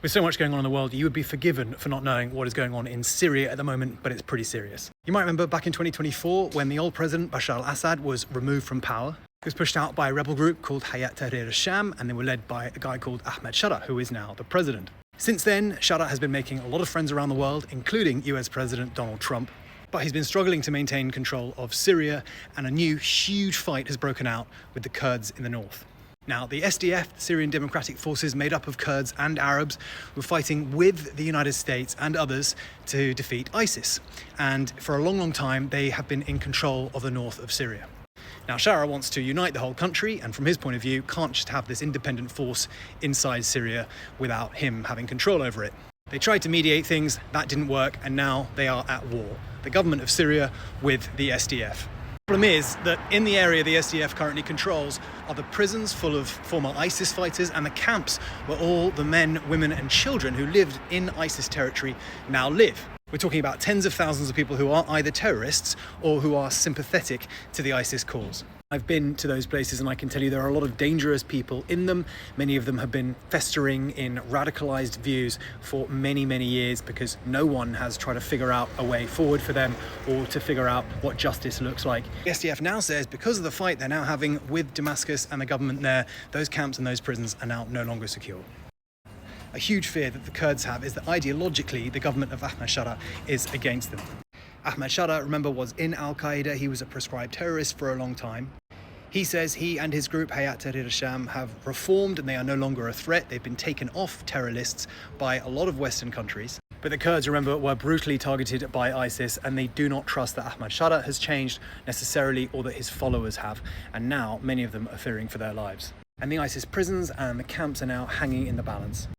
With so much going on in the world, you would be forgiven for not knowing what is going on in Syria at the moment, but it's pretty serious. You might remember back in 2024 when the old president Bashar al-Assad was removed from power. He was pushed out by a rebel group called Hayat Tahrir al-Sham, and they were led by a guy called Ahmed Shara, who is now the president. Since then, Shara has been making a lot of friends around the world, including US President Donald Trump. But he's been struggling to maintain control of Syria, and a new huge fight has broken out with the Kurds in the north. Now, the SDF, the Syrian Democratic Forces, made up of Kurds and Arabs, were fighting with the United States and others to defeat ISIS. And for a long, long time, they have been in control of the north of Syria. Now, Shara wants to unite the whole country, and from his point of view, can't just have this independent force inside Syria without him having control over it. They tried to mediate things, that didn't work, and now they are at war. The government of Syria with the SDF. The problem is that in the area the SDF currently controls are the prisons full of former ISIS fighters and the camps where all the men, women and children who lived in ISIS territory now live. We're talking about tens of thousands of people who are either terrorists or who are sympathetic to the ISIS cause. I've been to those places and I can tell you there are a lot of dangerous people in them. Many of them have been festering in radicalized views for many, many years because no one has tried to figure out a way forward for them or to figure out what justice looks like. The SDF now says because of the fight they're now having with Damascus and the government there, those camps and those prisons are now no longer secure. A huge fear that the Kurds have is that ideologically the government of Ahmed Shara is against them. Ahmed Shara, remember, was in Al-Qaeda. He was a proscribed terrorist for a long time. He says he and his group Hayat Tahrir al-Sham have reformed and they are no longer a threat. They've been taken off terror lists by a lot of Western countries. But the Kurds, remember, were brutally targeted by ISIS, and they do not trust that Ahmed Shara has changed necessarily or that his followers have. And now many of them are fearing for their lives. And the ISIS prisons and the camps are now hanging in the balance.